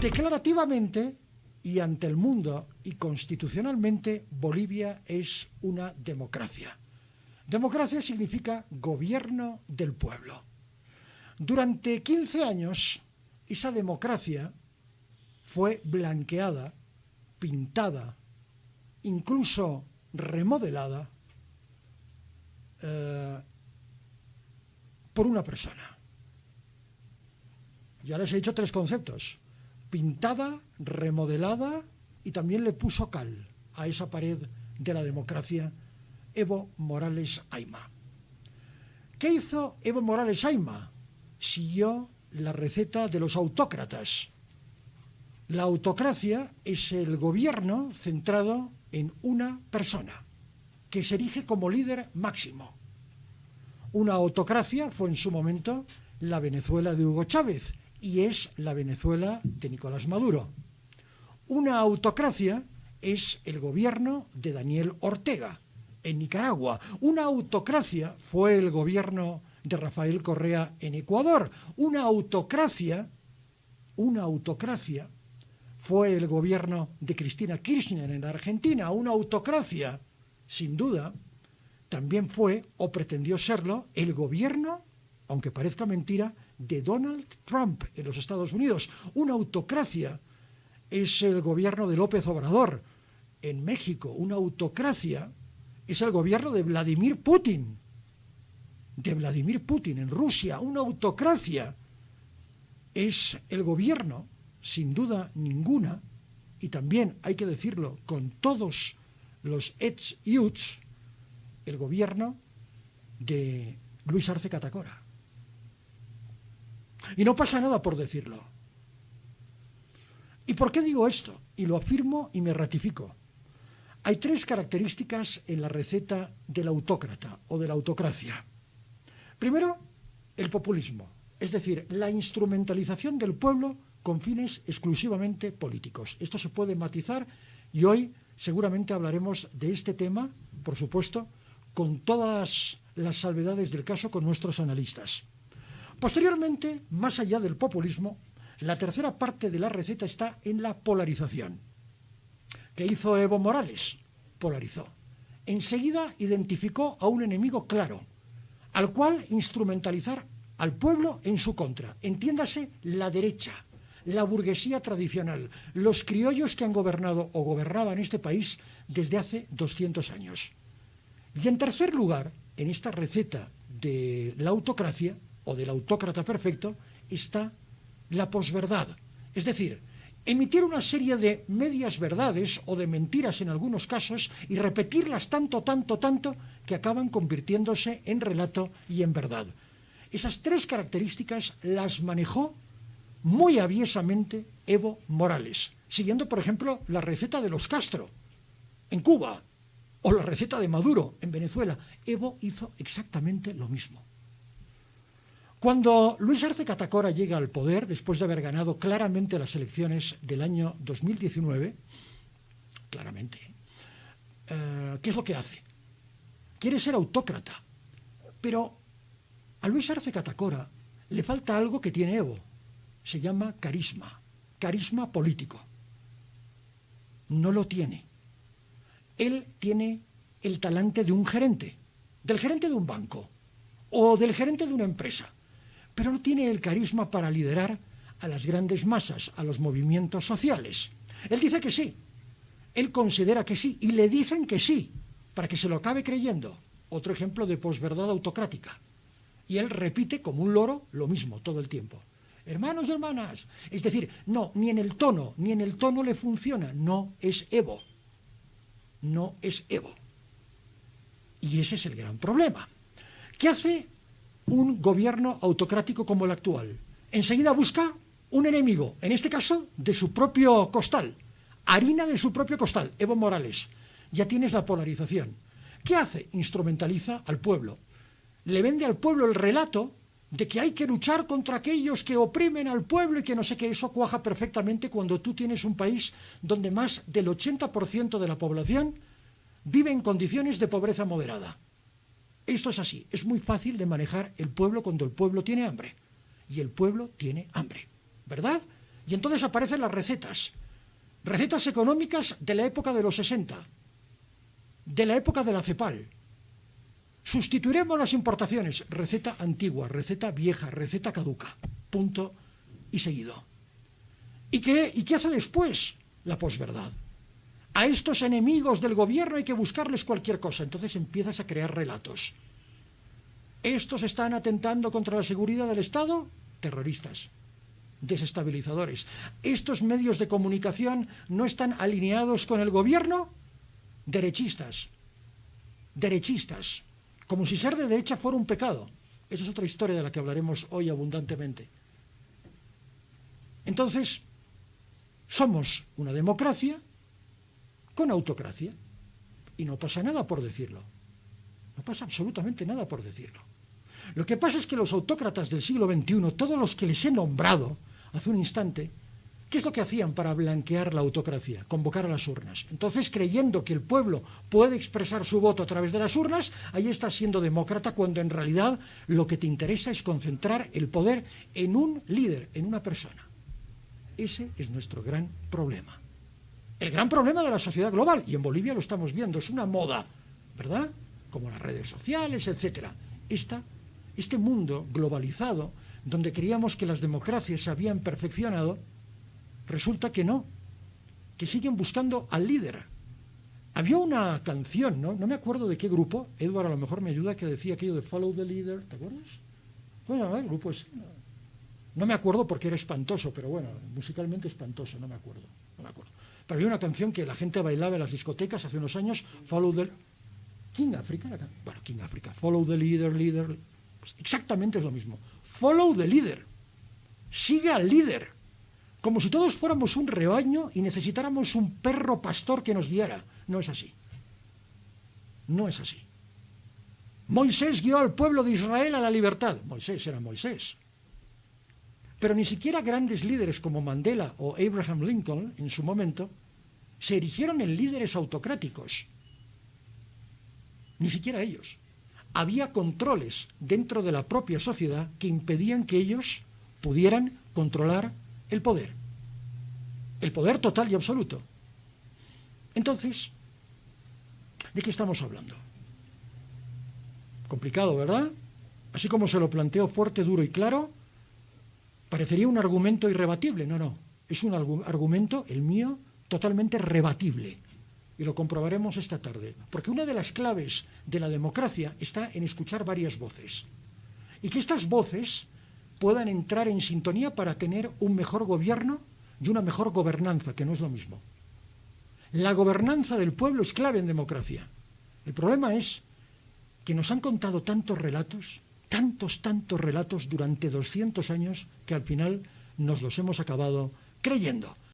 Declarativamente y ante el mundo y constitucionalmente, Bolivia es una democracia. Democracia significa gobierno del pueblo. Durante 15 años, esa democracia fue blanqueada, pintada, incluso remodelada por una persona. Ya les he dicho 3 conceptos: pintada, remodelada, y también le puso cal a esa pared de la democracia, Evo Morales Ayma. ¿Qué hizo Evo Morales Ayma? Siguió la receta de los autócratas. La autocracia es el gobierno centrado en una persona, que se erige como líder máximo. Una autocracia fue en su momento la Venezuela de Hugo Chávez y es la Venezuela de Nicolás Maduro. Una autocracia es el gobierno de Daniel Ortega en Nicaragua. Una autocracia fue el gobierno de Rafael Correa en Ecuador. Una autocracia fue el gobierno de Cristina Kirchner en Argentina. Una autocracia, sin duda, también fue, o pretendió serlo, el gobierno, aunque parezca mentira, de Donald Trump en los Estados Unidos. Una autocracia es el gobierno de López Obrador en México. Una autocracia es el gobierno de Vladimir Putin en Rusia. Una autocracia es el gobierno, sin duda ninguna, y también hay que decirlo con todos los ex-yuts, el gobierno de Luis Arce Catacora. Y no pasa nada por decirlo. ¿Y por qué digo esto? Y lo afirmo y me ratifico. Hay 3 características en la receta del autócrata o de la autocracia. Primero, el populismo, es decir, la instrumentalización del pueblo con fines exclusivamente políticos. Esto se puede matizar y hoy seguramente hablaremos de este tema, por supuesto, con todas las salvedades del caso con nuestros analistas. Posteriormente, más allá del populismo, la tercera parte de la receta está en la polarización. ¿Qué hizo Evo Morales? Polarizó. Enseguida identificó a un enemigo claro, al cual instrumentalizar al pueblo en su contra. Entiéndase, la derecha, la burguesía tradicional, los criollos que han gobernado o gobernaban este país desde hace 200 años. Y en tercer lugar, en esta receta de la autocracia o del autócrata perfecto, está la posverdad. Es decir, emitir una serie de medias verdades o de mentiras en algunos casos y repetirlas tanto, que acaban convirtiéndose en relato y en verdad. Esas 3 características las manejó muy aviesamente Evo Morales, siguiendo, por ejemplo, la receta de los Castro en Cuba o la receta de Maduro en Venezuela. Evo hizo exactamente lo mismo. Cuando Luis Arce Catacora llega al poder, después de haber ganado claramente las elecciones del año 2019, claramente, ¿qué es lo que hace? Quiere ser autócrata, pero a Luis Arce Catacora le falta algo que tiene Evo. Se llama carisma político. No lo tiene. Él tiene el talante de un gerente, del gerente de un banco o del gerente de una empresa, pero no tiene el carisma para liderar a las grandes masas, a los movimientos sociales. Él dice que sí, él considera que sí, y le dicen que sí, para que se lo acabe creyendo. Otro ejemplo de posverdad autocrática. Y él repite como un loro lo mismo todo el tiempo. Hermanos y hermanas. Es decir, no, ni en el tono le funciona. No es Evo. No es Evo. Y ese es el gran problema. ¿Qué hace un gobierno autocrático como el actual? Enseguida busca un enemigo, en este caso de su propio costal, harina de su propio costal, Evo Morales. Ya tienes la polarización. ¿Qué hace? Instrumentaliza al pueblo. Le vende al pueblo el relato de que hay que luchar contra aquellos que oprimen al pueblo y que no sé qué. Eso cuaja perfectamente cuando tú tienes un país donde más del 80% de la población vive en condiciones de pobreza moderada. Esto es así. Es muy fácil de manejar el pueblo cuando el pueblo tiene hambre. Y el pueblo tiene hambre, ¿verdad? Y entonces aparecen las recetas. Recetas económicas de la época de los 60, de la época de la CEPAL. Sustituiremos las importaciones. Receta antigua, receta vieja, receta caduca. Punto y seguido. ¿Y qué hace después? La posverdad. A estos enemigos del gobierno hay que buscarles cualquier cosa. Entonces empiezas a crear relatos. ¿Estos están atentando contra la seguridad del Estado? Terroristas, desestabilizadores. ¿Estos medios de comunicación no están alineados con el gobierno? Derechistas. Derechistas. Como si ser de derecha fuera un pecado. Esa es otra historia de la que hablaremos hoy abundantemente. Entonces, somos una democracia con autocracia. Y no pasa nada por decirlo. No pasa absolutamente nada por decirlo. Lo que pasa es que los autócratas del siglo XXI, todos los que les he nombrado hace un instante, ¿qué es lo que hacían para blanquear la autocracia? Convocar a las urnas. Entonces, creyendo que el pueblo puede expresar su voto a través de las urnas, ahí estás siendo demócrata, cuando en realidad lo que te interesa es concentrar el poder en un líder, en una persona. Ese es nuestro gran problema. El gran problema de la sociedad global, y en Bolivia lo estamos viendo, es una moda, ¿verdad? Como las redes sociales, etcétera. Este mundo globalizado, donde creíamos que las democracias se habían perfeccionado, resulta que no, que siguen buscando al líder. Había una canción, no me acuerdo de qué grupo, Edward a lo mejor me ayuda, que decía aquello de Follow the Leader, ¿te acuerdas? Bueno, el grupo es... No me acuerdo porque era espantoso, pero bueno, musicalmente espantoso, no me acuerdo. Pero había una canción que la gente bailaba en las discotecas hace unos años, Follow the... King Africa, King Africa, Follow the Leader, pues exactamente es lo mismo. Follow the Leader. Sigue al líder. Como si todos fuéramos un rebaño y necesitáramos un perro pastor que nos guiara. No es así. No es así. Moisés guió al pueblo de Israel a la libertad. Moisés era Moisés. Pero ni siquiera grandes líderes como Mandela o Abraham Lincoln, en su momento, se erigieron en líderes autocráticos. Ni siquiera ellos. Había controles dentro de la propia sociedad que impedían que ellos pudieran controlar el poder total y absoluto. Entonces, ¿de qué estamos hablando? Complicado, ¿verdad? Así como se lo planteo fuerte, duro y claro, parecería un argumento irrebatible. No, es un argumento, el mío, totalmente rebatible. Y lo comprobaremos esta tarde. Porque una de las claves de la democracia está en escuchar varias voces. Y que estas voces puedan entrar en sintonía para tener un mejor gobierno y una mejor gobernanza, que no es lo mismo. La gobernanza del pueblo es clave en democracia. El problema es que nos han contado tantos relatos durante 200 años, que al final nos los hemos acabado creyendo.